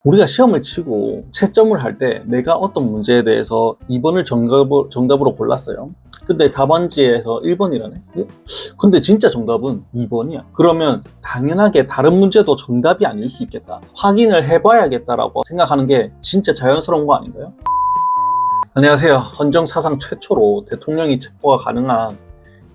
우리가 시험을 치고 채점을 할 때 내가 어떤 문제에 대해서 2번을 정답으로 골랐어요. 근데 답안지에서 1번이라네? 근데 진짜 정답은 2번이야. 그러면 당연하게 다른 문제도 정답이 아닐 수 있겠다. 확인을 해봐야겠다라고 생각하는 게 진짜 자연스러운 거 아닌가요? 안녕하세요. 헌정 사상 최초로 대통령이 체포가 가능한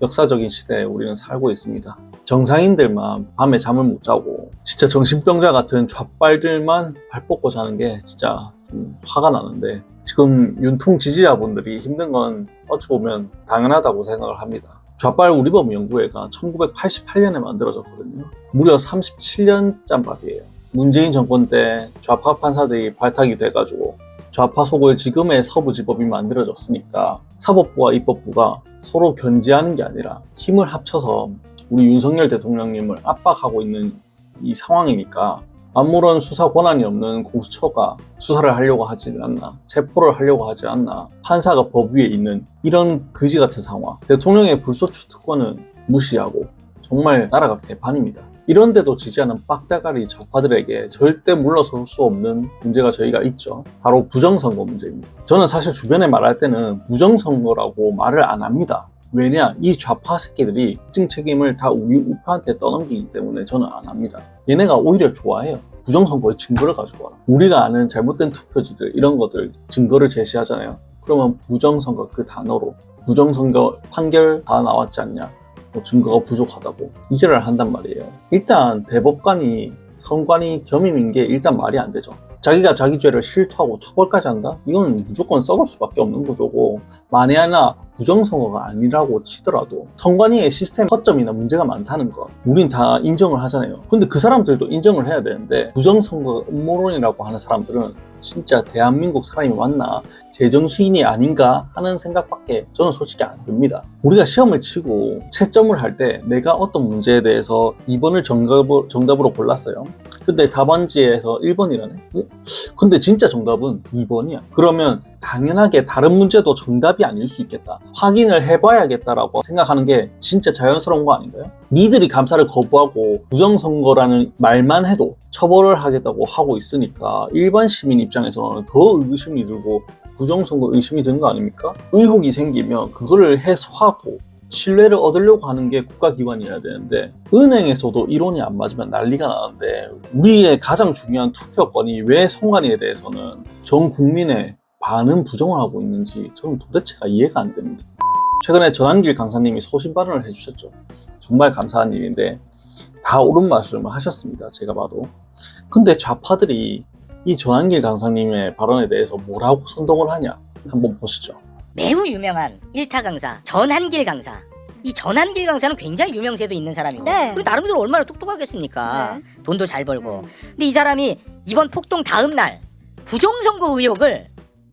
역사적인 시대에 우리는 살고 있습니다. 정상인들만 밤에 잠을 못 자고 진짜 정신병자 같은 좌빨들만 발 뻗고 자는 게 진짜 좀 화가 나는데, 지금 윤통 지지자분들이 힘든 건 어찌 보면 당연하다고 생각을 합니다. 좌빨 우리법 연구회가 1988년에 만들어졌거든요. 무려 37년 짬밥이에요. 문재인 정권 때 좌파 판사들이 발탁이 돼가지고 좌파 속을 지금의 서부지법이 만들어졌으니까 사법부와 입법부가 서로 견제하는 게 아니라 힘을 합쳐서 우리 윤석열 대통령님을 압박하고 있는 이 상황이니까 아무런 수사 권한이 없는 공수처가 수사를 하려고 하지 않나, 체포를 하려고 하지 않나, 판사가 법 위에 있는 이런 그지 같은 상황, 대통령의 불소추 특권은 무시하고 정말 나라가 개판입니다. 이런데도 지지 않은 빡대가리 좌파들에게 절대 물러설 수 없는 문제가 저희가 있죠. 바로 부정선거 문제입니다. 저는 사실 주변에 말할 때는 부정선거라고 말을 안 합니다. 왜냐? 이 좌파 새끼들이 특징 책임을 다 우리 우파한테 떠넘기기 때문에 저는 안 합니다. 얘네가 오히려 좋아해요. 부정선거의 증거를 가지고 와라. 우리가 아는 잘못된 투표지들, 이런 것들 증거를 제시하잖아요. 그러면 부정선거 그 단어로 부정선거 판결 다 나왔지 않냐, 증거가 부족하다고 이제를 한단 말이에요. 일단 대법관이 선관위 겸임인 게 일단 말이 안 되죠. 자기가 자기 죄를 실토하고 처벌까지 한다? 이건 무조건 썩을 수밖에 없는 구조고, 만에 하나 부정선거가 아니라고 치더라도 선관위의 시스템 허점이나 문제가 많다는 거 우린 다 인정을 하잖아요. 근데 그 사람들도 인정을 해야 되는데, 부정선거 음모론이라고 하는 사람들은 진짜 대한민국 사람이 맞나, 제정신이 아닌가 하는 생각밖에 저는 솔직히 안 듭니다. 우리가 시험을 치고 채점을 할 때 내가 어떤 문제에 대해서 2번을 정답으로 골랐어요. 근데 답안지에서 1번이라네? 근데 진짜 정답은 2번이야. 그러면 당연하게 다른 문제도 정답이 아닐 수 있겠다. 확인을 해봐야겠다라고 생각하는 게 진짜 자연스러운 거 아닌가요? 니들이 감사를 거부하고 부정선거라는 말만 해도 처벌을 하겠다고 하고 있으니까 일반 시민 입장에서는 더 의구심이 들고 부정선거 의심이 드는 거 아닙니까? 의혹이 생기면 그거를 해소하고 신뢰를 얻으려고 하는 게 국가기관이어야 되는데, 은행에서도 이론이 안 맞으면 난리가 나는데 우리의 가장 중요한 투표권이 왜 선관위에 대해서는 전 국민의 반은 부정을 하고 있는지 저는 도대체가 이해가 안 됩니다. 최근에 전한길 강사님이 소신 발언을 해주셨죠. 정말 감사한 일인데 다 옳은 말씀을 하셨습니다. 제가 봐도. 근데 좌파들이 이 전한길 강사님의 발언에 대해서 뭐라고 선동을 하냐 한번 보시죠. 매우 유명한 일타 강사 전한길 강사. 이 전한길 강사는 굉장히 유명세도 있는 사람이고, 네. 그리고 나름대로 얼마나 똑똑하겠습니까? 네. 돈도 잘 벌고. 근데 이 사람이 이번 폭동 다음 날 부정선거 의혹을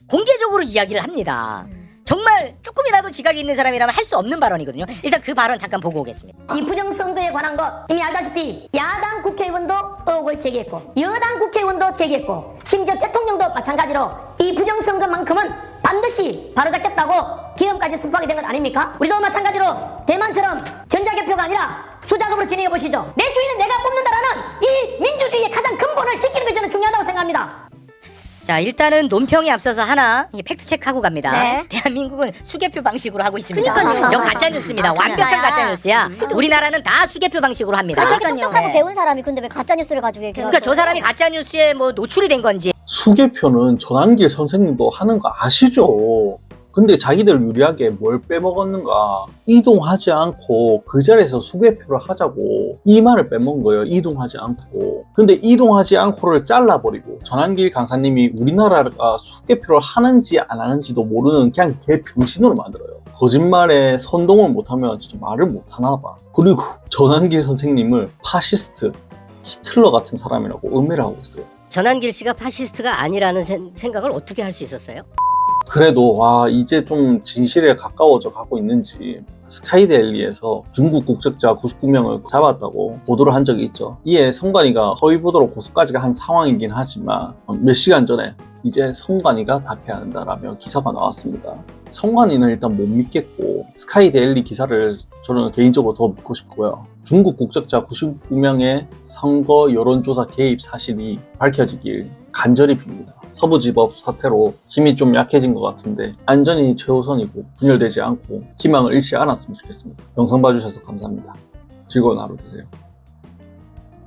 공개적으로 이야기를 합니다. 정말 조금이라도 지각이 있는 사람이라면 할 수 없는 발언이거든요. 일단 그 발언 잠깐 보고 오겠습니다. 이 부정선거에 관한 것 이미 알다시피 야당 국회의원도 의혹을 제기했고 여당 국회의원도 제기했고 심지어 대통령도 마찬가지로 이 부정선거만큼은 반드시 바로잡겠다고 기금까지 선포하게 된 것 아닙니까? 우리도 마찬가지로 대만처럼 전자개표가 아니라 수작업으로 진행해 보시죠. 내 주인은 내가 뽑는다라는 이 민주주의의 가장 근본을 지키는 것이 저는 중요하다고 생각합니다. 자, 일단은 논평에 앞서서 하나 팩트체크하고 갑니다. 네. 대한민국은 수개표 방식으로 하고 있습니다. 그러니까요. 저 가짜뉴스입니다. 완벽한 가짜뉴스야. 우리나라는 다 수개표 방식으로 합니다. 저렇게 네. 똑똑하고 배운 사람이 근데 왜 가짜뉴스를 가지고 얘기를 그러니까 저 사람이 가짜뉴스에 뭐 노출이 된 건지. 수개표는 전한길 선생님도 하는 거 아시죠? 근데 자기들 유리하게 뭘 빼먹었는가, 이동하지 않고 그 자리에서 수개표를 하자고 이 말을 빼먹은 거예요. 이동하지 않고. 근데 이동하지 않고를 잘라버리고 전한길 강사님이 우리나라가 수개표를 하는지 안 하는지도 모르는 그냥 개병신으로 만들어요. 거짓말에 선동을 못하면 진짜 말을 못하나 봐. 그리고 전한길 선생님을 파시스트, 히틀러 같은 사람이라고 음해를 하고 있어요. 전한길 씨가 파시스트가 아니라는 생각을 어떻게 할 수 있었어요? 그래도 와, 이제 좀 진실에 가까워져 가고 있는지 스카이데일리에서 중국 국적자 99명을 잡았다고 보도를 한 적이 있죠. 이에 선관위가 허위 보도로 고소까지 한 상황이긴 하지만 몇 시간 전에 이제 선관위가 답해야 한다라며 기사가 나왔습니다. 선관위는 일단 못 믿겠고 스카이데일리 기사를 저는 개인적으로 더 믿고 싶고요. 중국 국적자 99명의 선거 여론조사 개입 사실이 밝혀지길 간절히 빕니다. 서부지법 사태로 힘이 좀 약해진 것 같은데 안전이 최우선이고 분열되지 않고 희망을 잃지 않았으면 좋겠습니다. 영상 봐주셔서 감사합니다. 즐거운 하루 되세요.